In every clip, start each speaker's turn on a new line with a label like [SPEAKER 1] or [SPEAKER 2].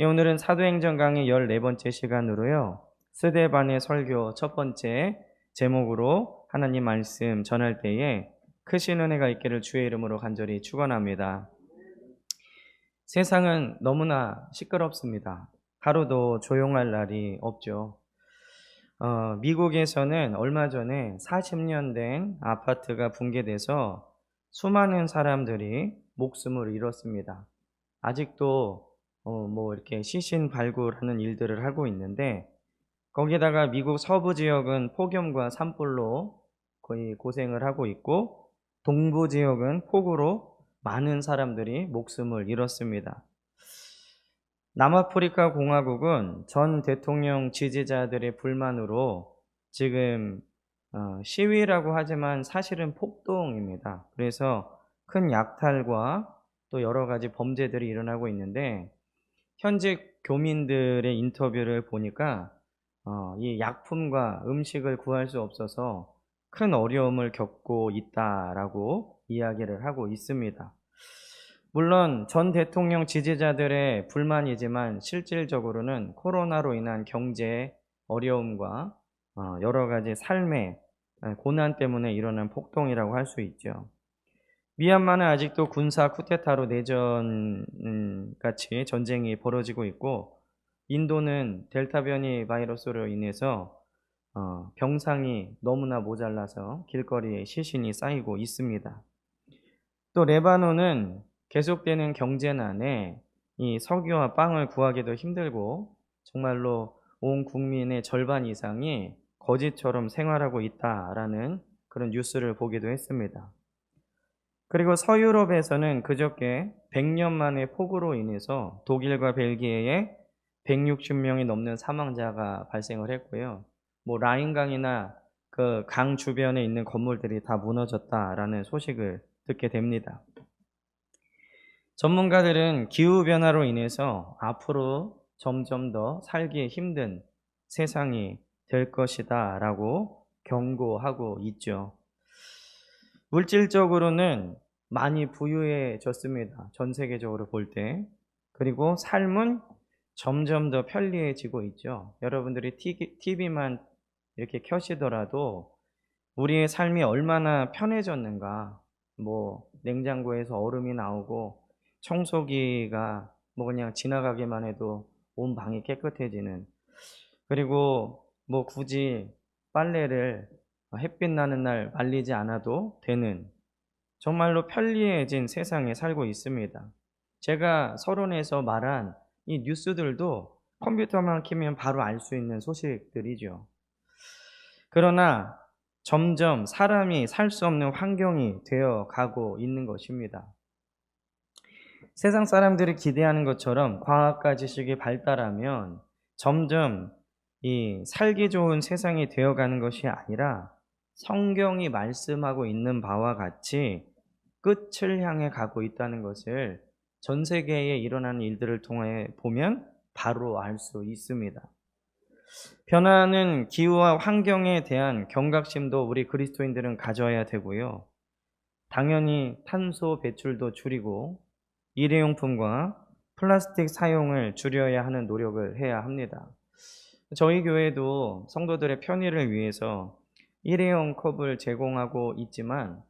[SPEAKER 1] 예, 오늘은 사도행전 강의 14번째 시간으로요. 스데반의 설교 첫 번째 제목으로 하나님 말씀 전할 때에 크신 은혜가 있기를 주의 이름으로 간절히 축원합니다. 세상은 너무나 시끄럽습니다. 하루도 조용할 날이 없죠. 미국에서는 얼마 전에 40년 된 아파트가 붕괴돼서 수많은 사람들이 목숨을 잃었습니다. 아직도 이렇게 시신 발굴하는 일들을 하고 있는데, 거기다가 미국 서부 지역은 폭염과 산불로 거의 고생을 하고 있고, 동부 지역은 폭우로 많은 사람들이 목숨을 잃었습니다. 남아프리카 공화국은 전 대통령 지지자들의 불만으로 지금 시위라고 하지만 사실은 폭동입니다. 그래서 큰 약탈과 또 여러 가지 범죄들이 일어나고 있는데, 현직 교민들의 인터뷰를 보니까 이 약품과 음식을 구할 수 없어서 큰 어려움을 겪고 있다라고 이야기를 하고 있습니다. 물론 전 대통령 지지자들의 불만이지만 실질적으로는 코로나로 인한 경제 어려움과 여러 가지 삶의 고난 때문에 일어난 폭동이라고 할 수 있죠. 미얀마는 아직도 군사 쿠데타로 내전 같이 전쟁이 벌어지고 있고, 인도는 델타 변이 바이러스로 인해서 병상이 너무나 모자라서 길거리에 시신이 쌓이고 있습니다. 또 레바논은 계속되는 경제난에 이 석유와 빵을 구하기도 힘들고, 정말로 온 국민의 절반 이상이 거지처럼 생활하고 있다라는 그런 뉴스를 보기도 했습니다. 그리고 서유럽에서는 그저께 100년 만에 폭우로 인해서 독일과 벨기에에 160명이 넘는 사망자가 발생을 했고요. 라인강이나 그 강 주변에 있는 건물들이 다 무너졌다라는 소식을 듣게 됩니다. 전문가들은 기후변화로 인해서 앞으로 점점 더 살기 힘든 세상이 될 것이다 라고 경고하고 있죠. 물질적으로는 많이 부유해졌습니다. 전 세계적으로 볼 때. 그리고 삶은 점점 더 편리해지고 있죠. 여러분들이 TV만 이렇게 켜시더라도 우리의 삶이 얼마나 편해졌는가. 냉장고에서 얼음이 나오고 청소기가 그냥 지나가기만 해도 온 방이 깨끗해지는, 그리고 굳이 빨래를 햇빛 나는 날 말리지 않아도 되는, 정말로 편리해진 세상에 살고 있습니다. 제가 서론에서 말한 이 뉴스들도 컴퓨터만 켜면 바로 알 수 있는 소식들이죠. 그러나 점점 사람이 살 수 없는 환경이 되어 가고 있는 것입니다. 세상 사람들이 기대하는 것처럼 과학과 지식이 발달하면 점점 이 살기 좋은 세상이 되어가는 것이 아니라, 성경이 말씀하고 있는 바와 같이 끝을 향해 가고 있다는 것을 전 세계에 일어나는 일들을 통해 보면 바로 알 수 있습니다. 변화하는 기후와 환경에 대한 경각심도 우리 그리스도인들은 가져야 되고요. 당연히 탄소 배출도 줄이고 일회용품과 플라스틱 사용을 줄여야 하는 노력을 해야 합니다. 저희 교회도 성도들의 편의를 위해서 일회용 컵을 제공하고 있지만,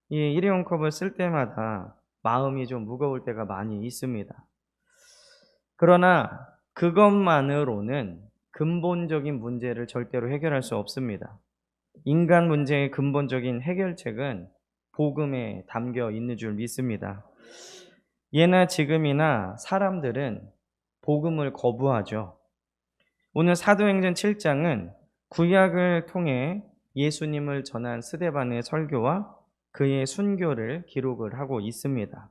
[SPEAKER 1] 이 일회용 컵을 쓸 때마다 마음이 좀 무거울 때가 많이 있습니다. 그러나 그것만으로는 근본적인 문제를 절대로 해결할 수 없습니다. 인간 문제의 근본적인 해결책은 복음에 담겨 있는 줄 믿습니다. 예나 지금이나 사람들은 복음을 거부하죠. 오늘 사도행전 7장은 구약을 통해 예수님을 전한 스데반의 설교와 그의 순교를 기록을 하고 있습니다.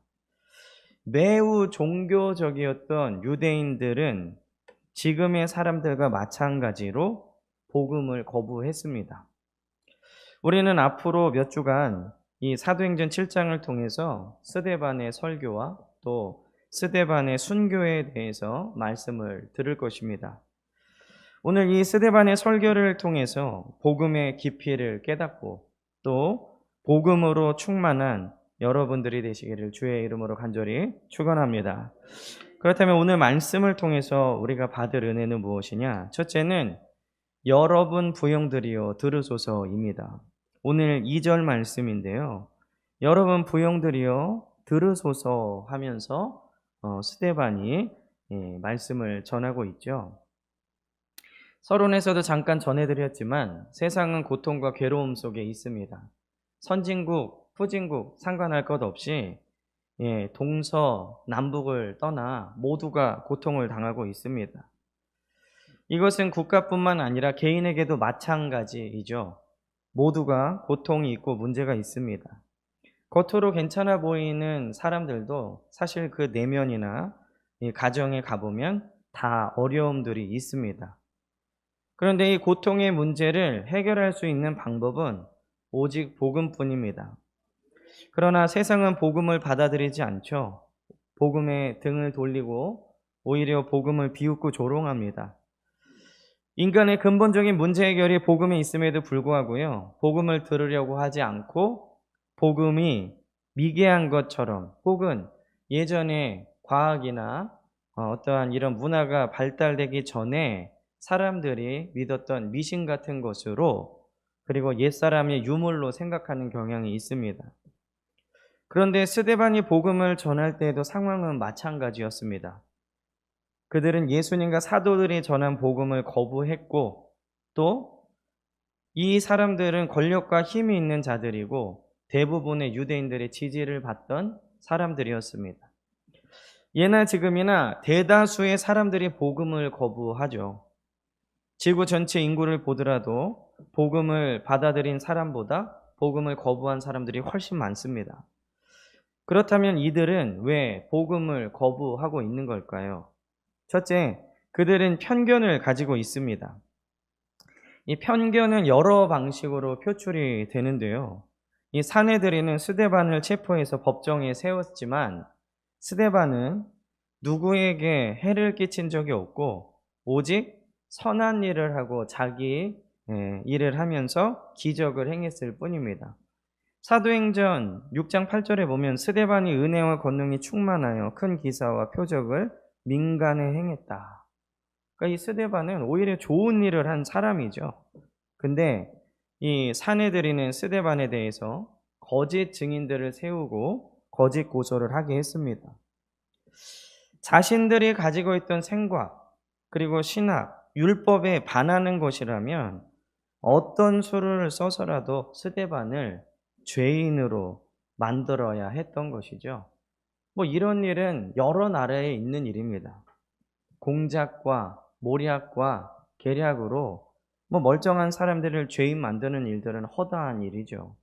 [SPEAKER 1] 매우 종교적이었던 유대인들은 지금의 사람들과 마찬가지로 복음을 거부했습니다. 우리는 앞으로 몇 주간 이 사도행전 7장을 통해서 스데반의 설교와 또 스데반의 순교에 대해서 말씀을 들을 것입니다. 오늘 이 스데반의 설교를 통해서 복음의 깊이를 깨닫고 또 복음으로 충만한 여러분들이 되시기를 주의 이름으로 간절히 축원합니다. 그렇다면 오늘 말씀을 통해서 우리가 받을 은혜는 무엇이냐? 첫째는 여러분 부용들이여 들으소서입니다. 오늘 2절 말씀인데요. 여러분 부용들이여 들으소서 하면서 스데반이 말씀을 전하고 있죠. 서론에서도 잠깐 전해드렸지만 세상은 고통과 괴로움 속에 있습니다. 선진국, 후진국 상관할 것 없이 동서, 남북을 떠나 모두가 고통을 당하고 있습니다. 이것은 국가뿐만 아니라 개인에게도 마찬가지이죠. 모두가 고통이 있고 문제가 있습니다. 겉으로 괜찮아 보이는 사람들도 사실 그 내면이나 가정에 가보면 다 어려움들이 있습니다. 그런데 이 고통의 문제를 해결할 수 있는 방법은 오직 복음뿐입니다. 그러나 세상은 복음을 받아들이지 않죠. 복음에 등을 돌리고 오히려 복음을 비웃고 조롱합니다. 인간의 근본적인 문제 해결이 복음에 있음에도 불구하고요, 복음을 들으려고 하지 않고 복음이 미개한 것처럼, 혹은 예전에 과학이나 어떠한 이런 문화가 발달되기 전에 사람들이 믿었던 미신 같은 것으로, 그리고 옛사람의 유물로 생각하는 경향이 있습니다. 그런데 스데반이 복음을 전할 때에도 상황은 마찬가지였습니다. 그들은 예수님과 사도들이 전한 복음을 거부했고, 또 이 사람들은 권력과 힘이 있는 자들이고 대부분의 유대인들의 지지를 받던 사람들이었습니다. 예나 지금이나 대다수의 사람들이 복음을 거부하죠. 지구 전체 인구를 보더라도 복음을 받아들인 사람보다 복음을 거부한 사람들이 훨씬 많습니다. 그렇다면 이들은 왜 복음을 거부하고 있는 걸까요? 첫째, 그들은 편견을 가지고 있습니다. 이 편견은 여러 방식으로 표출이 되는데요. 이 사내들이는 스데반을 체포해서 법정에 세웠지만 스데반은 누구에게 해를 끼친 적이 없고 오직 선한 일을 하고 자기 일을 하면서 기적을 행했을 뿐입니다. 사도행전 6장 8절에 보면 스데반이 은혜와 권능이 충만하여 큰 기사와 표적을 민간에 행했다. 그러니까 이 스데반은 오히려 좋은 일을 한 사람이죠. 근데 이 사내들이는 스데반에 대해서 거짓 증인들을 세우고 거짓 고소를 하게 했습니다. 자신들이 가지고 있던 생각, 그리고 신학, 율법에 반하는 것이라면 어떤 수를 써서라도 스데반을 죄인으로 만들어야 했던 것이죠. 이런 일은 여러 나라에 있는 일입니다. 공작과 모략과 계략으로 멀쩡한 사람들을 죄인 만드는 일들은 허다한 일이죠.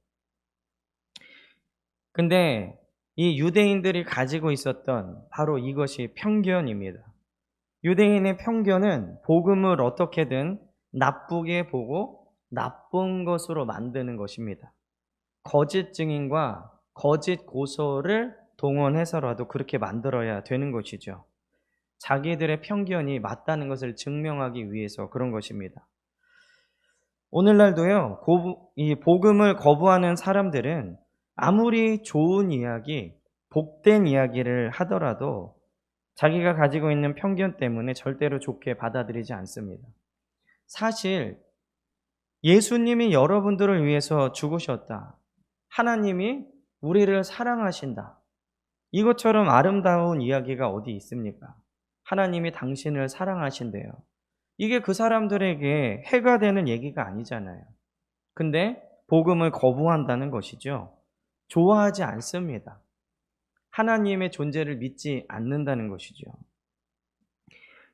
[SPEAKER 1] 근데 이 유대인들이 가지고 있었던 바로 이것이 편견입니다. 유대인의 편견은 복음을 어떻게든 나쁘게 보고 나쁜 것으로 만드는 것입니다. 거짓 증인과 거짓 고소를 동원해서라도 그렇게 만들어야 되는 것이죠. 자기들의 편견이 맞다는 것을 증명하기 위해서 그런 것입니다. 오늘날도요, 이 복음을 거부하는 사람들은 아무리 좋은 이야기, 복된 이야기를 하더라도 자기가 가지고 있는 편견 때문에 절대로 좋게 받아들이지 않습니다. 사실 예수님이 여러분들을 위해서 죽으셨다. 하나님이 우리를 사랑하신다. 이것처럼 아름다운 이야기가 어디 있습니까? 하나님이 당신을 사랑하신대요. 이게 그 사람들에게 해가 되는 얘기가 아니잖아요. 근데 복음을 거부한다는 것이죠. 좋아하지 않습니다. 하나님의 존재를 믿지 않는다는 것이죠.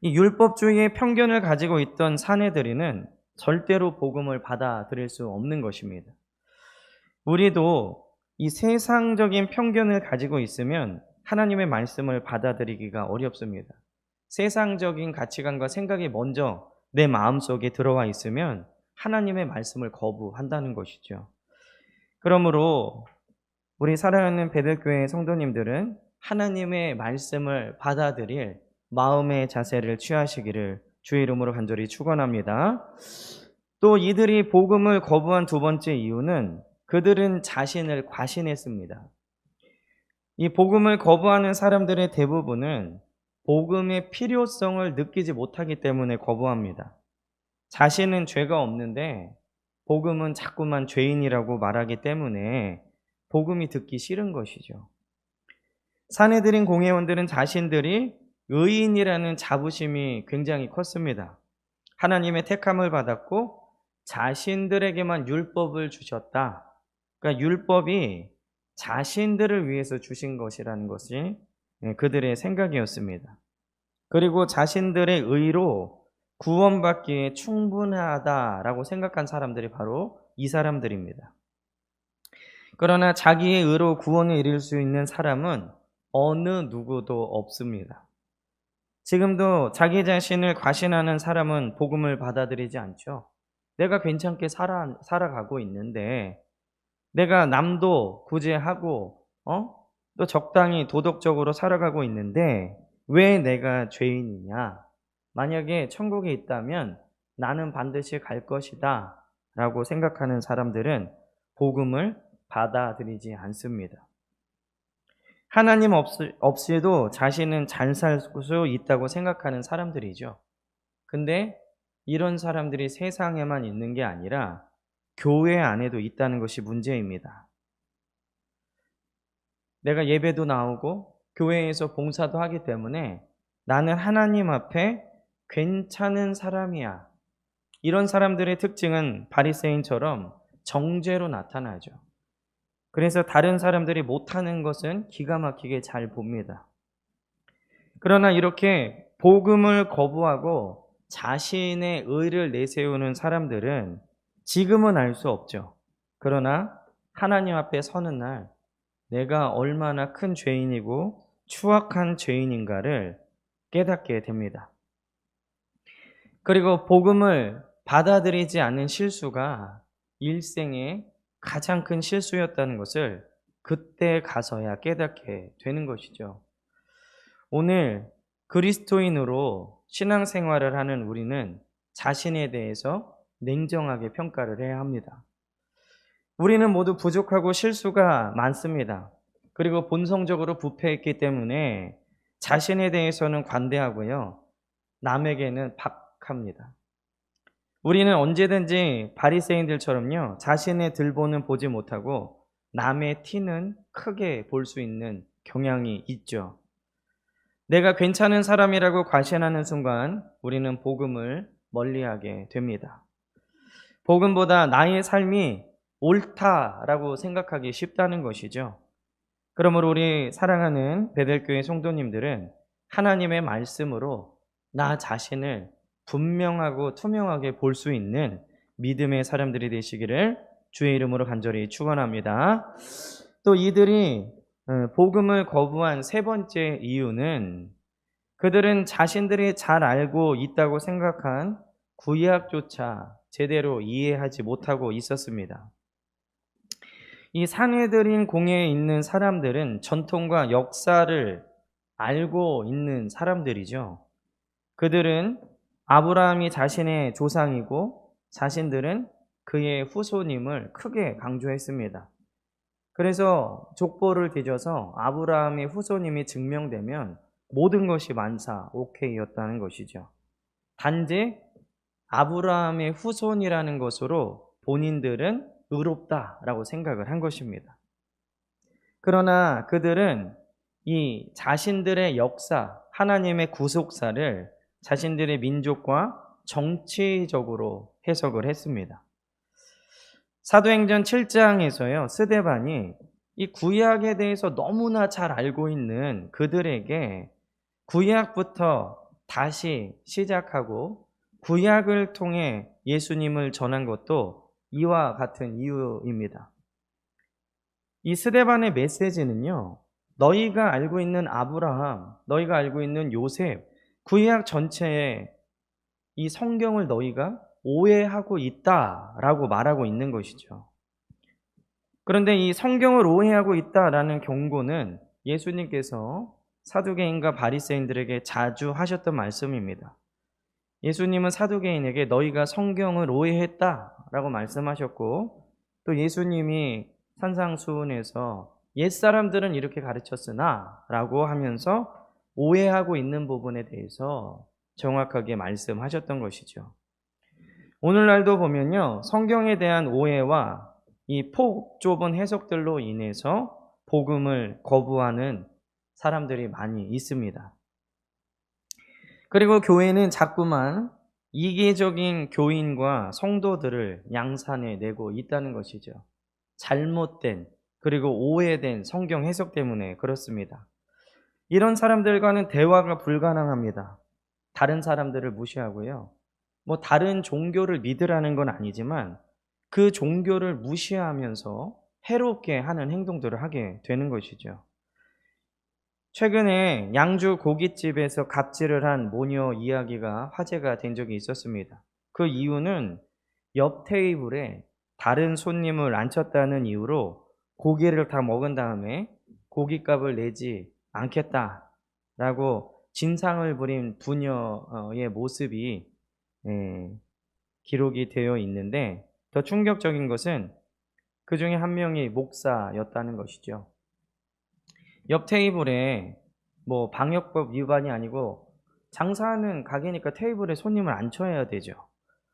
[SPEAKER 1] 이 율법주의의 편견을 가지고 있던 사내들이는 절대로 복음을 받아들일 수 없는 것입니다. 우리도 이 세상적인 편견을 가지고 있으면 하나님의 말씀을 받아들이기가 어렵습니다. 세상적인 가치관과 생각이 먼저 내 마음속에 들어와 있으면 하나님의 말씀을 거부한다는 것이죠. 그러므로 우리 사랑하는 베들교회 성도님들은 하나님의 말씀을 받아들일 마음의 자세를 취하시기를 주의 이름으로 간절히 축원합니다. 또 이들이 복음을 거부한 두 번째 이유는 그들은 자신을 과신했습니다. 이 복음을 거부하는 사람들의 대부분은 복음의 필요성을 느끼지 못하기 때문에 거부합니다. 자신은 죄가 없는데 복음은 자꾸만 죄인이라고 말하기 때문에 복음이 듣기 싫은 것이죠. 사내들인 공회원들은 자신들이 의인이라는 자부심이 굉장히 컸습니다. 하나님의 택함을 받았고 자신들에게만 율법을 주셨다. 그러니까 율법이 자신들을 위해서 주신 것이라는 것이 그들의 생각이었습니다. 그리고 자신들의 의로 구원받기에 충분하다라고 생각한 사람들이 바로 이 사람들입니다. 그러나 자기의 의로 구원에 이를 수 있는 사람은 어느 누구도 없습니다. 지금도 자기 자신을 과신하는 사람은 복음을 받아들이지 않죠. 내가 괜찮게 살아가고 있는데, 내가 남도 구제하고, 또 적당히 도덕적으로 살아가고 있는데, 왜 내가 죄인이냐? 만약에 천국에 있다면 나는 반드시 갈 것이다 라고 생각하는 사람들은 복음을 받아들이지 않습니다. 하나님 없이도 자신은 잘 살 수 있다고 생각하는 사람들이죠. 근데 이런 사람들이 세상에만 있는 게 아니라 교회 안에도 있다는 것이 문제입니다. 내가 예배도 나오고 교회에서 봉사도 하기 때문에 나는 하나님 앞에 괜찮은 사람이야. 이런 사람들의 특징은 바리새인처럼 정죄로 나타나죠. 그래서 다른 사람들이 못하는 것은 기가 막히게 잘 봅니다. 그러나 이렇게 복음을 거부하고 자신의 의를 내세우는 사람들은 지금은 알 수 없죠. 그러나 하나님 앞에 서는 날 내가 얼마나 큰 죄인이고 추악한 죄인인가를 깨닫게 됩니다. 그리고 복음을 받아들이지 않는 실수가 일생의 가장 큰 실수였다는 것을 그때 가서야 깨닫게 되는 것이죠. 오늘 그리스도인으로 신앙생활을 하는 우리는 자신에 대해서 냉정하게 평가를 해야 합니다. 우리는 모두 부족하고 실수가 많습니다. 그리고 본성적으로 부패했기 때문에 자신에 대해서는 관대하고요, 남에게는 박합니다. 우리는 언제든지 바리새인들처럼요, 자신의 들보는 보지 못하고 남의 티는 크게 볼 수 있는 경향이 있죠. 내가 괜찮은 사람이라고 과신하는 순간 우리는 복음을 멀리하게 됩니다. 복음보다 나의 삶이 옳다라고 생각하기 쉽다는 것이죠. 그러므로 우리 사랑하는 베델교회 성도님들은 하나님의 말씀으로 나 자신을 분명하고 투명하게 볼 수 있는 믿음의 사람들이 되시기를 주의 이름으로 간절히 축원합니다. 또 이들이 복음을 거부한 세 번째 이유는 그들은 자신들이 잘 알고 있다고 생각한 구약조차 제대로 이해하지 못하고 있었습니다. 이 산헤드린 공회에 있는 사람들은 전통과 역사를 알고 있는 사람들이죠. 그들은 아브라함이 자신의 조상이고 자신들은 그의 후손임을 크게 강조했습니다. 그래서 족보를 뒤져서 아브라함의 후손임이 증명되면 모든 것이 만사 오케이였다는 것이죠. 단지 아브라함의 후손이라는 것으로 본인들은 의롭다라고 생각을 한 것입니다. 그러나 그들은 이 자신들의 역사, 하나님의 구속사를 자신들의 민족과 정치적으로 해석을 했습니다. 사도행전 7장에서요, 스데반이 이 구약에 대해서 너무나 잘 알고 있는 그들에게 구약부터 다시 시작하고 구약을 통해 예수님을 전한 것도 이와 같은 이유입니다. 이 스데반의 메시지는요, 너희가 알고 있는 아브라함, 너희가 알고 있는 요셉, 구약 전체에 이 성경을 너희가 오해하고 있다라고 말하고 있는 것이죠. 그런데 이 성경을 오해하고 있다라는 경고는 예수님께서 사두개인과 바리새인들에게 자주 하셨던 말씀입니다. 예수님은 사두개인에게 너희가 성경을 오해했다라고 말씀하셨고, 또 예수님이 산상수훈에서 옛사람들은 이렇게 가르쳤으나 라고 하면서 오해하고 있는 부분에 대해서 정확하게 말씀하셨던 것이죠. 오늘날도 보면요, 성경에 대한 오해와 이 폭 좁은 해석들로 인해서 복음을 거부하는 사람들이 많이 있습니다. 그리고 교회는 자꾸만 이기적인 교인과 성도들을 양산해 내고 있다는 것이죠. 잘못된 그리고 오해된 성경 해석 때문에 그렇습니다. 이런 사람들과는 대화가 불가능합니다. 다른 사람들을 무시하고요. 뭐 다른 종교를 믿으라는 건 아니지만 그 종교를 무시하면서 해롭게 하는 행동들을 하게 되는 것이죠. 최근에 양주 고깃집에서 갑질을 한 모녀 이야기가 화제가 된 적이 있었습니다. 그 이유는 옆 테이블에 다른 손님을 앉혔다는 이유로 고기를 다 먹은 다음에 고깃값을 내지 않겠다라고 진상을 부린 부녀의 모습이 기록이 되어 있는데, 더 충격적인 것은 그 중에 한 명이 목사였다는 것이죠. 옆 테이블에 뭐 방역법 위반이 아니고 장사하는 가게니까 테이블에 손님을 앉혀야 되죠.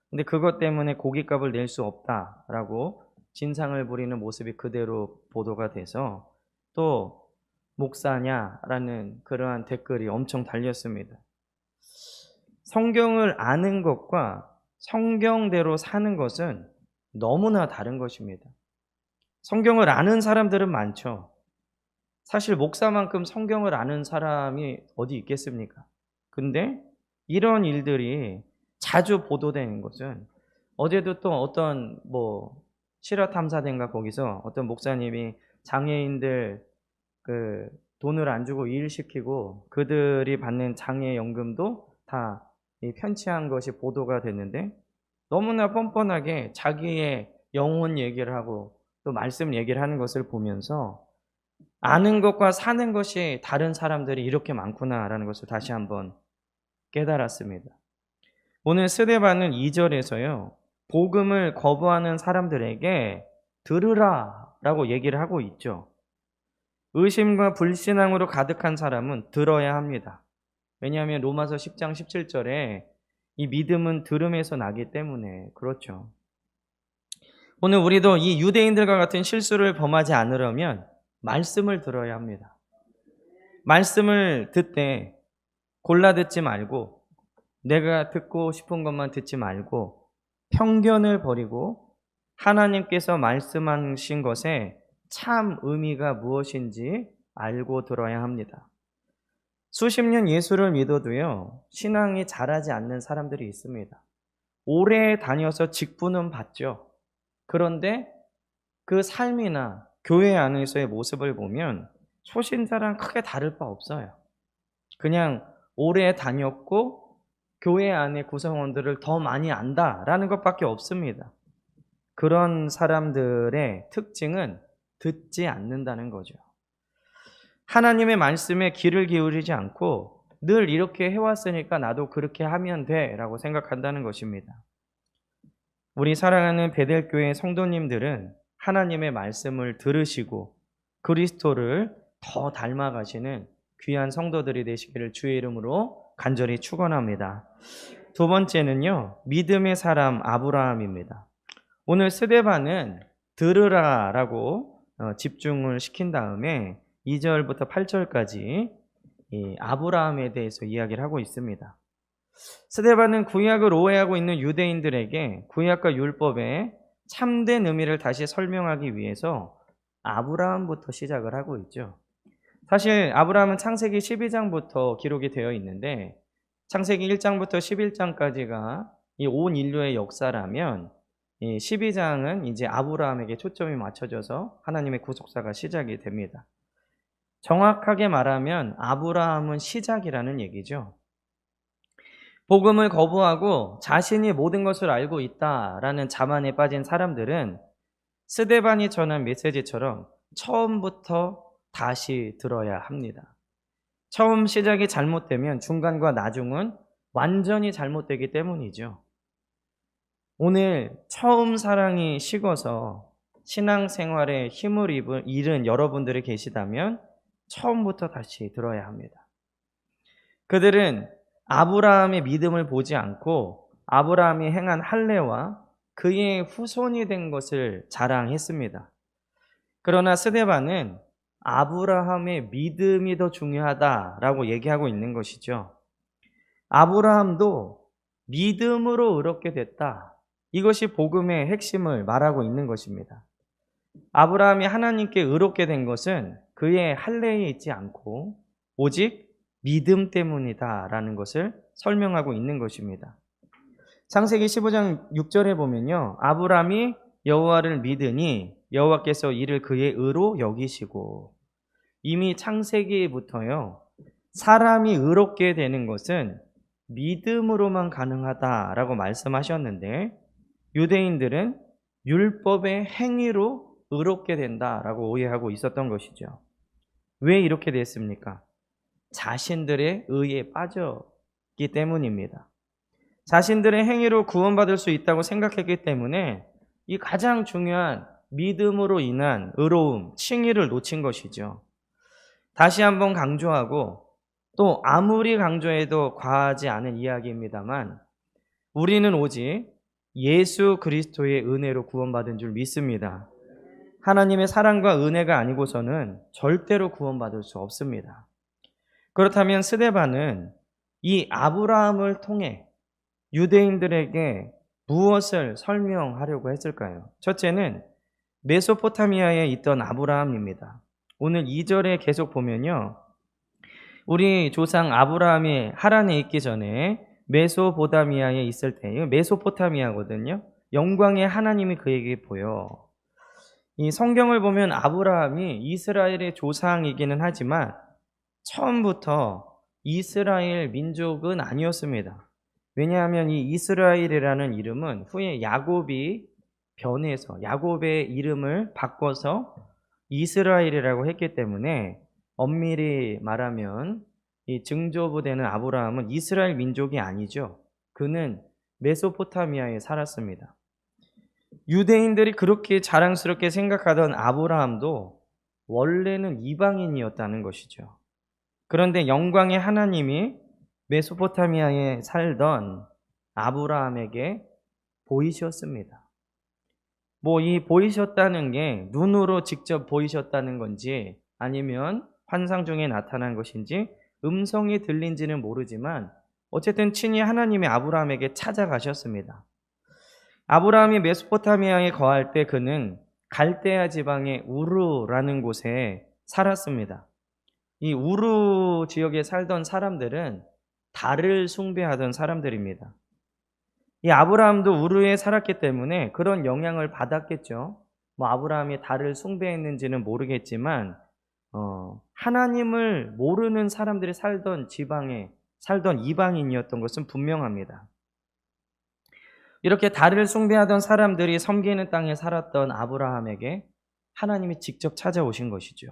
[SPEAKER 1] 근데 그것 때문에 고깃값을 낼 수 없다라고 진상을 부리는 모습이 그대로 보도가 돼서 또 목사냐라는 그러한 댓글이 엄청 달렸습니다. 성경을 아는 것과 성경대로 사는 것은 너무나 다른 것입니다. 성경을 아는 사람들은 많죠. 사실 목사만큼 성경을 아는 사람이 어디 있겠습니까? 근데 이런 일들이 자주 보도되는 것은, 어제도 또 어떤 실화탐사대인가 거기서 어떤 목사님이 장애인들 그 돈을 안 주고 일시키고 그들이 받는 장애연금도 다 편취한 것이 보도가 됐는데, 너무나 뻔뻔하게 자기의 영혼 얘기를 하고 또 말씀 얘기를 하는 것을 보면서 아는 것과 사는 것이 다른 사람들이 이렇게 많구나라는 것을 다시 한번 깨달았습니다. 오늘 스데반은 2절에서요, 복음을 거부하는 사람들에게 들으라 라고 얘기를 하고 있죠. 의심과 불신앙으로 가득한 사람은 들어야 합니다. 왜냐하면 로마서 10장 17절에 이 믿음은 들음에서 나기 때문에 그렇죠. 오늘 우리도 이 유대인들과 같은 실수를 범하지 않으려면 말씀을 들어야 합니다. 말씀을 듣되 골라 듣지 말고 내가 듣고 싶은 것만 듣지 말고 편견을 버리고 하나님께서 말씀하신 것에 참 의미가 무엇인지 알고 들어야 합니다. 수십 년 예수를 믿어도요, 신앙이 자라지 않는 사람들이 있습니다. 오래 다녀서 직분은 받죠. 그런데 그 삶이나 교회 안에서의 모습을 보면 초신자랑 크게 다를 바 없어요. 그냥 오래 다녔고 교회 안의 구성원들을 더 많이 안다라는 것밖에 없습니다. 그런 사람들의 특징은 듣지 않는다는 거죠. 하나님의 말씀에 귀를 기울이지 않고 늘 이렇게 해왔으니까 나도 그렇게 하면 돼 라고 생각한다는 것입니다. 우리 사랑하는 베델교회 성도님들은 하나님의 말씀을 들으시고 그리스도를 더 닮아가시는 귀한 성도들이 되시기를 주의 이름으로 간절히 축원합니다. 두 번째는요, 믿음의 사람 아브라함입니다. 오늘 스데반은 들으라라고 집중을 시킨 다음에 2절부터 8절까지 이 아브라함에 대해서 이야기를 하고 있습니다. 스데반은 구약을 오해하고 있는 유대인들에게 구약과 율법의 참된 의미를 다시 설명하기 위해서 아브라함부터 시작을 하고 있죠. 사실 아브라함은 창세기 12장부터 기록이 되어 있는데 창세기 1장부터 11장까지가 이 온 인류의 역사라면 이 12장은 이제 아브라함에게 초점이 맞춰져서 하나님의 구속사가 시작이 됩니다. 정확하게 말하면 아브라함은 시작이라는 얘기죠. 복음을 거부하고 자신이 모든 것을 알고 있다라는 자만에 빠진 사람들은 스데반이 전한 메시지처럼 처음부터 다시 들어야 합니다. 처음 시작이 잘못되면 중간과 나중은 완전히 잘못되기 때문이죠. 오늘 처음 사랑이 식어서 신앙생활에 힘을 잃은 여러분들이 계시다면 처음부터 다시 들어야 합니다. 그들은 아브라함의 믿음을 보지 않고 아브라함이 행한 할례와 그의 후손이 된 것을 자랑했습니다. 그러나 스데반은 아브라함의 믿음이 더 중요하다라고 얘기하고 있는 것이죠. 아브라함도 믿음으로 의롭게 됐다. 이것이 복음의 핵심을 말하고 있는 것입니다. 아브라함이 하나님께 의롭게 된 것은 그의 할례에 있지 않고 오직 믿음 때문이다라는 것을 설명하고 있는 것입니다. 창세기 15장 6절에 보면요. 아브라함이 여호와를 믿으니 여호와께서 이를 그의 의로 여기시고, 이미 창세기부터요. 사람이 의롭게 되는 것은 믿음으로만 가능하다라고 말씀하셨는데, 유대인들은 율법의 행위로 의롭게 된다라고 오해하고 있었던 것이죠. 왜 이렇게 됐습니까? 자신들의 의에 빠졌기 때문입니다. 자신들의 행위로 구원받을 수 있다고 생각했기 때문에 이 가장 중요한 믿음으로 인한 의로움, 칭의를 놓친 것이죠. 다시 한번 강조하고, 또 아무리 강조해도 과하지 않은 이야기입니다만, 우리는 오직 예수 그리스도의 은혜로 구원받은 줄 믿습니다. 하나님의 사랑과 은혜가 아니고서는 절대로 구원받을 수 없습니다. 그렇다면 스데반은 이 아브라함을 통해 유대인들에게 무엇을 설명하려고 했을까요? 첫째는 메소포타미아에 있던 아브라함입니다. 오늘 2절에 계속 보면요. 우리 조상 아브라함이 하란에 있기 전에 메소포타미아에 있을 때, 메소포타미아거든요. 영광의 하나님이 그에게 보여. 이 성경을 보면 아브라함이 이스라엘의 조상이기는 하지만 처음부터 이스라엘 민족은 아니었습니다. 왜냐하면 이 이스라엘이라는 이름은 후에 야곱이 변해서 야곱의 이름을 바꿔서 이스라엘이라고 했기 때문에, 엄밀히 말하면 이 증조부되는 아브라함은 이스라엘 민족이 아니죠. 그는 메소포타미아에 살았습니다. 유대인들이 그렇게 자랑스럽게 생각하던 아브라함도 원래는 이방인이었다는 것이죠. 그런데 영광의 하나님이 메소포타미아에 살던 아브라함에게 보이셨습니다. 이 보이셨다는 게 눈으로 직접 보이셨다는 건지 아니면 환상 중에 나타난 것인지 음성이 들린지는 모르지만 어쨌든 친히 하나님이 아브라함에게 찾아가셨습니다. 아브라함이 메소포타미아에 거할 때 그는 갈대아 지방의 우르라는 곳에 살았습니다. 이 우르 지역에 살던 사람들은 달을 숭배하던 사람들입니다. 이 아브라함도 우르에 살았기 때문에 그런 영향을 받았겠죠. 아브라함이 달을 숭배했는지는 모르겠지만 하나님을 모르는 사람들이 살던 지방에 살던 이방인이었던 것은 분명합니다. 이렇게 달을 숭배하던 사람들이 섬기는 땅에 살았던 아브라함에게 하나님이 직접 찾아오신 것이죠.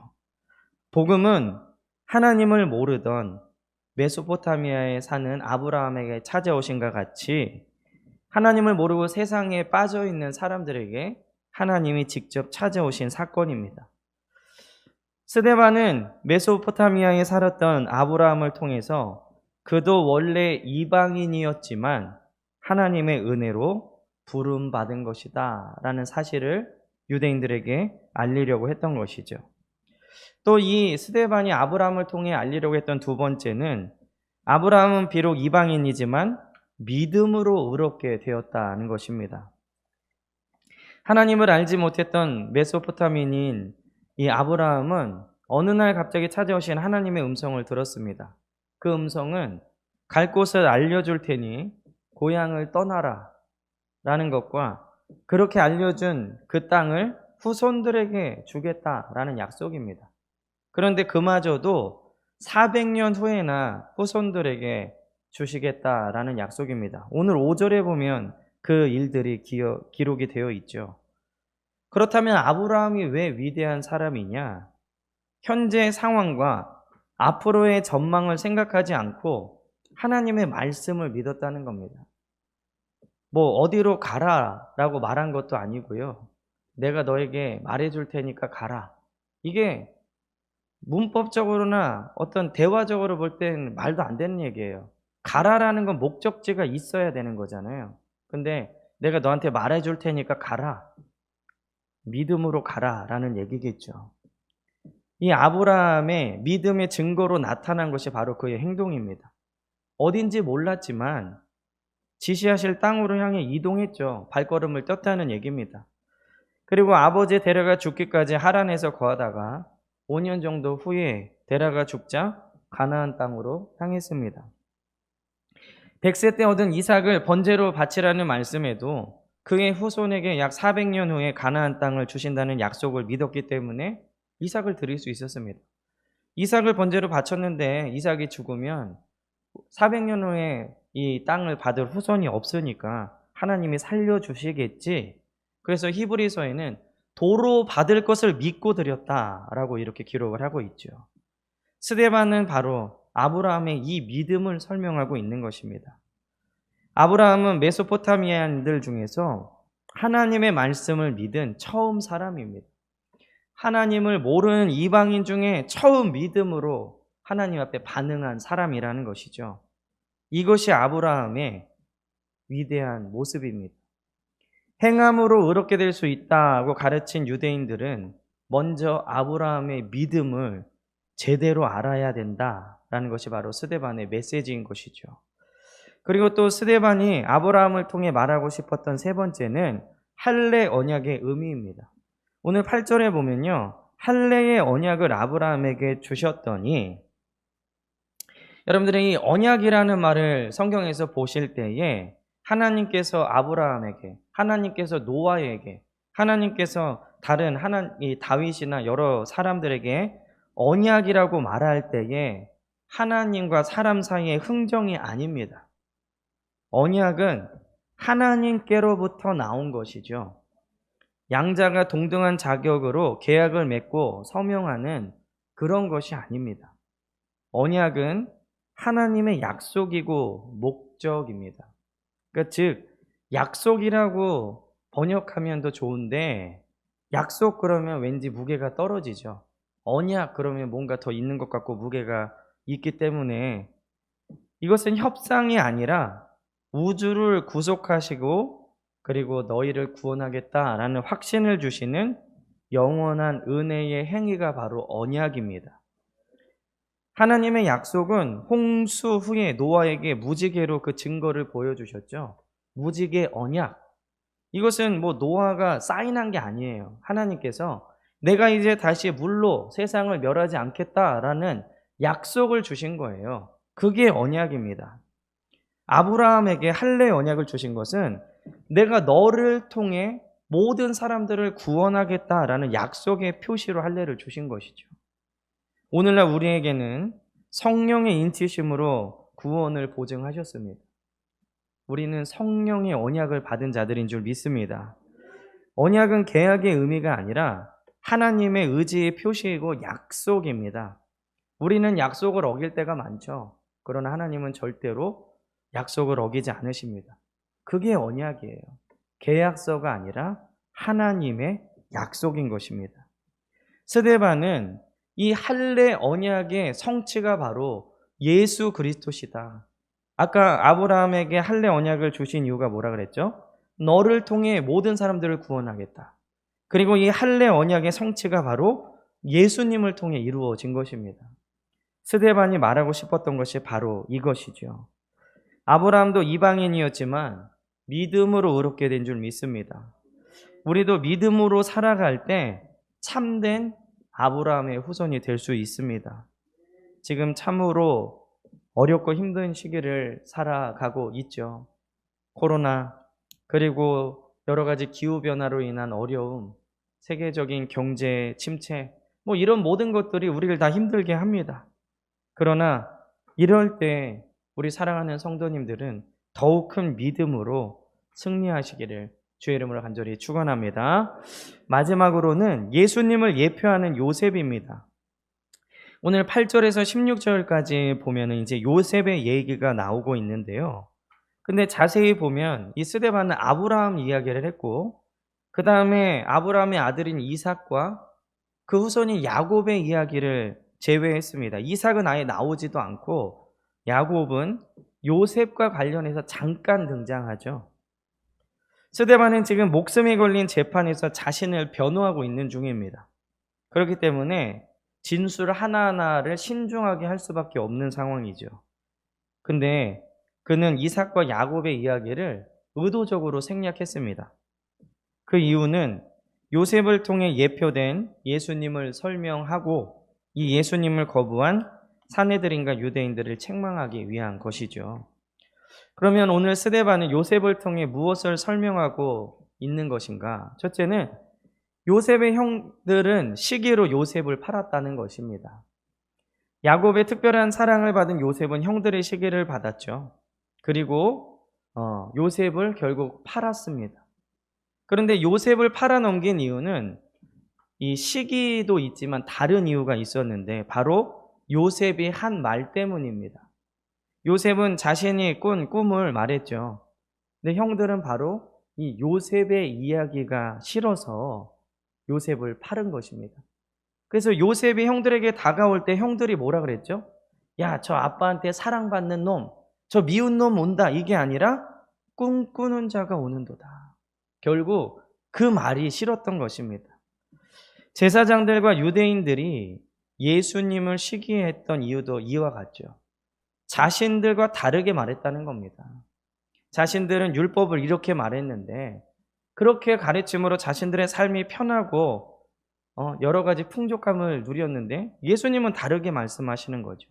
[SPEAKER 1] 복음은 하나님을 모르던 메소포타미아에 사는 아브라함에게 찾아오신과 같이 하나님을 모르고 세상에 빠져있는 사람들에게 하나님이 직접 찾아오신 사건입니다. 스데반은 메소포타미아에 살았던 아브라함을 통해서 그도 원래 이방인이었지만 하나님의 은혜로 부름받은 것이다 라는 사실을 유대인들에게 알리려고 했던 것이죠. 또 이 스데반이 아브라함을 통해 알리려고 했던 두 번째는, 아브라함은 비록 이방인이지만 믿음으로 의롭게 되었다는 것입니다. 하나님을 알지 못했던 메소포타미아인 이 아브라함은 어느 날 갑자기 찾아오신 하나님의 음성을 들었습니다. 그 음성은 갈 곳을 알려줄 테니 고향을 떠나라 라는 것과 그렇게 알려준 그 땅을 후손들에게 주겠다라는 약속입니다. 그런데 그마저도 400년 후에나 후손들에게 주시겠다라는 약속입니다. 오늘 5절에 보면 그 일들이 기록이 되어 있죠. 그렇다면 아브라함이 왜 위대한 사람이냐? 현재 상황과 앞으로의 전망을 생각하지 않고 하나님의 말씀을 믿었다는 겁니다. 어디로 가라라고 말한 것도 아니고요. 내가 너에게 말해줄 테니까 가라. 이게 문법적으로나 어떤 대화적으로 볼 땐 말도 안 되는 얘기예요. 가라라는 건 목적지가 있어야 되는 거잖아요. 근데 내가 너한테 말해 줄 테니까 가라. 믿음으로 가라라는 얘기겠죠. 이 아브라함의 믿음의 증거로 나타난 것이 바로 그의 행동입니다. 어딘지 몰랐지만 지시하실 땅으로 향해 이동했죠. 발걸음을 떴다는 얘기입니다. 그리고 아버지 데려가 죽기까지 하란에서 거하다가 5년 정도 후에 데려가 죽자 가나안 땅으로 향했습니다. 100세 때 얻은 이삭을 번제로 바치라는 말씀에도 그의 후손에게 약 400년 후에 가나안 땅을 주신다는 약속을 믿었기 때문에 이삭을 드릴 수 있었습니다. 이삭을 번제로 바쳤는데 이삭이 죽으면 400년 후에 이 땅을 받을 후손이 없으니까 하나님이 살려주시겠지. 그래서 히브리서에는 도로 받을 것을 믿고 드렸다라고 이렇게 기록을 하고 있죠. 스데반은 바로 아브라함의 이 믿음을 설명하고 있는 것입니다. 아브라함은 메소포타미아인들 중에서 하나님의 말씀을 믿은 처음 사람입니다. 하나님을 모르는 이방인 중에 처음 믿음으로 하나님 앞에 반응한 사람이라는 것이죠. 이것이 아브라함의 위대한 모습입니다. 행함으로 의롭게 될 수 있다고 가르친 유대인들은 먼저 아브라함의 믿음을 제대로 알아야 된다라는 것이 바로 스데반의 메시지인 것이죠. 그리고 또 스데반이 아브라함을 통해 말하고 싶었던 세 번째는 할례 언약의 의미입니다. 오늘 8절에 보면요, 할례의 언약을 아브라함에게 주셨더니, 여러분들이 이 언약이라는 말을 성경에서 보실 때에 하나님께서 아브라함에게, 하나님께서 노아에게, 하나님께서 다른 이 다윗이나 여러 사람들에게 언약이라고 말할 때에 하나님과 사람 사이의 흥정이 아닙니다. 언약은 하나님께로부터 나온 것이죠. 양자가 동등한 자격으로 계약을 맺고 서명하는 그런 것이 아닙니다. 언약은 하나님의 약속이고 목적입니다. 그러니까 즉 약속이라고 번역하면 더 좋은데, 약속 그러면 왠지 무게가 떨어지죠. 언약 그러면 뭔가 더 있는 것 같고 무게가 있기 때문에 이것은 협상이 아니라 우주를 구속하시고 그리고 너희를 구원하겠다라는 확신을 주시는 영원한 은혜의 행위가 바로 언약입니다. 하나님의 약속은 홍수 후에 노아에게 무지개로 그 증거를 보여주셨죠. 무지개 언약. 이것은 뭐 노아가 사인한 게 아니에요. 하나님께서 내가 이제 다시 물로 세상을 멸하지 않겠다라는 약속을 주신 거예요. 그게 언약입니다. 아브라함에게 할례 언약을 주신 것은 내가 너를 통해 모든 사람들을 구원하겠다라는 약속의 표시로 할례를 주신 것이죠. 오늘날 우리에게는 성령의 인치심으로 구원을 보증하셨습니다. 우리는 성령의 언약을 받은 자들인 줄 믿습니다. 언약은 계약의 의미가 아니라 하나님의 의지의 표시이고 약속입니다. 우리는 약속을 어길 때가 많죠. 그러나 하나님은 절대로 약속을 어기지 않으십니다. 그게 언약이에요. 계약서가 아니라 하나님의 약속인 것입니다. 스데반은 이 할례 언약의 성취가 바로 예수 그리스도시다. 아까 아브라함에게 할례 언약을 주신 이유가 뭐라 그랬죠? 너를 통해 모든 사람들을 구원하겠다. 그리고 이 할례 언약의 성취가 바로 예수님을 통해 이루어진 것입니다. 스데반이 말하고 싶었던 것이 바로 이것이죠. 아브라함도 이방인이었지만 믿음으로 의롭게 된 줄 믿습니다. 우리도 믿음으로 살아갈 때 참된 아브라함의 후손이 될 수 있습니다. 지금 참으로 어렵고 힘든 시기를 살아가고 있죠. 코로나, 그리고 여러 가지 기후변화로 인한 어려움, 세계적인 경제 침체, 뭐 이런 모든 것들이 우리를 다 힘들게 합니다. 그러나 이럴 때 우리 사랑하는 성도님들은 더욱 큰 믿음으로 승리하시기를 주의 이름으로 간절히 축원합니다. 마지막으로는 예수님을 예표하는 요셉입니다. 오늘 8절에서 16절까지 보면은 이제 요셉의 얘기가 나오고 있는데요. 근데 자세히 보면 이 스데반은 아브라함 이야기를 했고, 그 다음에 아브라함의 아들인 이삭과 그 후손인 야곱의 이야기를 제외했습니다. 이삭은 아예 나오지도 않고 야곱은 요셉과 관련해서 잠깐 등장하죠. 스데반은 지금 목숨이 걸린 재판에서 자신을 변호하고 있는 중입니다. 그렇기 때문에 진술 하나하나를 신중하게 할 수밖에 없는 상황이죠. 근데 그는 이삭과 야곱의 이야기를 의도적으로 생략했습니다. 그 이유는 요셉을 통해 예표된 예수님을 설명하고 이 예수님을 거부한 사내들인과 유대인들을 책망하기 위한 것이죠. 그러면 오늘 스데반은 요셉을 통해 무엇을 설명하고 있는 것인가? 첫째는 요셉의 형들은 시기로 요셉을 팔았다는 것입니다. 야곱의 특별한 사랑을 받은 요셉은 형들의 시기를 받았죠. 그리고 요셉을 결국 팔았습니다. 그런데 요셉을 팔아넘긴 이유는 이 시기도 있지만 다른 이유가 있었는데 바로 요셉이 한 말 때문입니다. 요셉은 자신이 꾼 꿈을 말했죠. 근데 형들은 바로 이 요셉의 이야기가 싫어서 요셉을 팔은 것입니다. 그래서 요셉이 형들에게 다가올 때 형들이 뭐라 그랬죠? 야, 저 아빠한테 사랑받는 놈, 저 미운 놈 온다. 이게 아니라 꿈꾸는 자가 오는도다. 결국 그 말이 싫었던 것입니다. 제사장들과 유대인들이 예수님을 시기했던 이유도 이와 같죠. 자신들과 다르게 말했다는 겁니다. 자신들은 율법을 이렇게 말했는데 그렇게 가르침으로 자신들의 삶이 편하고 여러 가지 풍족함을 누렸는데 예수님은 다르게 말씀하시는 거죠.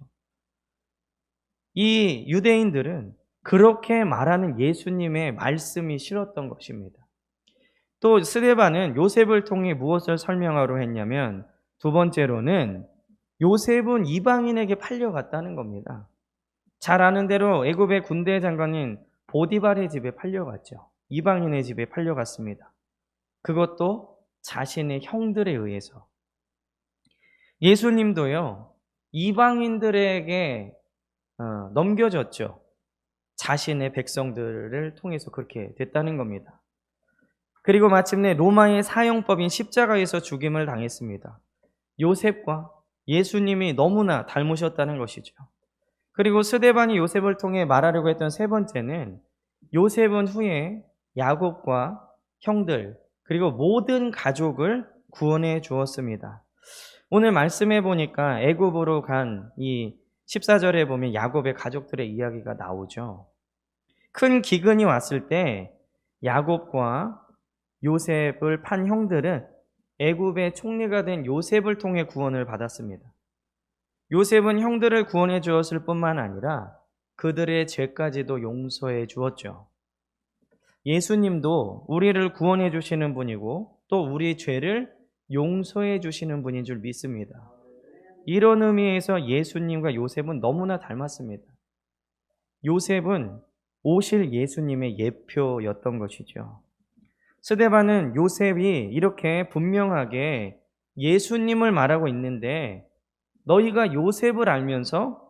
[SPEAKER 1] 이 유대인들은 그렇게 말하는 예수님의 말씀이 싫었던 것입니다. 또 스데반은 요셉을 통해 무엇을 설명하려 했냐면 두 번째로는 요셉은 이방인에게 팔려갔다는 겁니다. 잘 아는 대로 애굽의 군대 장관인 보디발의 집에 팔려갔죠. 이방인의 집에 팔려갔습니다. 그것도 자신의 형들에 의해서. 예수님도요, 이방인들에게 넘겨졌죠. 자신의 백성들을 통해서 그렇게 됐다는 겁니다. 그리고 마침내 로마의 사형법인 십자가에서 죽임을 당했습니다. 요셉과 예수님이 너무나 닮으셨다는 것이죠. 그리고 스데반이 요셉을 통해 말하려고 했던 세 번째는 요셉은 후에 야곱과 형들 그리고 모든 가족을 구원해 주었습니다. 오늘 말씀해 보니까 애굽으로 간 이 14절에 보면 야곱의 가족들의 이야기가 나오죠. 큰 기근이 왔을 때 야곱과 요셉을 판 형들은 애굽의 총리가 된 요셉을 통해 구원을 받았습니다. 요셉은 형들을 구원해 주었을 뿐만 아니라 그들의 죄까지도 용서해 주었죠. 예수님도 우리를 구원해 주시는 분이고 또 우리 죄를 용서해 주시는 분인 줄 믿습니다. 이런 의미에서 예수님과 요셉은 너무나 닮았습니다. 요셉은 오실 예수님의 예표였던 것이죠. 스데반은 요셉이 이렇게 분명하게 예수님을 말하고 있는데 너희가 요셉을 알면서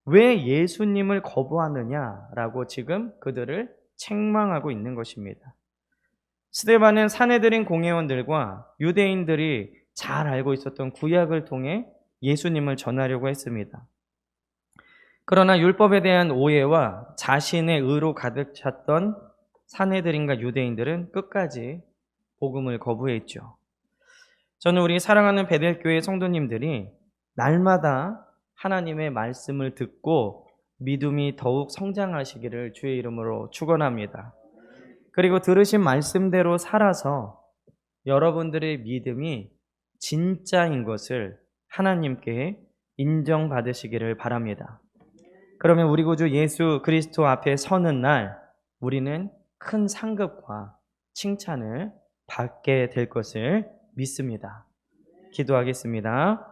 [SPEAKER 1] 왜 예수님을 거부하느냐라고 지금 그들을 책망하고 있는 것입니다. 스데반은 사내들인 공회원들과 유대인들이 잘 알고 있었던 구약을 통해 예수님을 전하려고 했습니다. 그러나 율법에 대한 오해와 자신의 의로 가득 찼던 사내들인과 유대인들은 끝까지 복음을 거부했죠. 저는 우리 사랑하는 베델교회 성도님들이 날마다 하나님의 말씀을 듣고 믿음이 더욱 성장하시기를 주의 이름으로 축원합니다. 그리고 들으신 말씀대로 살아서 여러분들의 믿음이 진짜인 것을 하나님께 인정받으시기를 바랍니다. 그러면 우리 구주 예수 그리스도 앞에 서는 날 우리는 큰 상급과 칭찬을 받게 될 것을 믿습니다. 기도하겠습니다.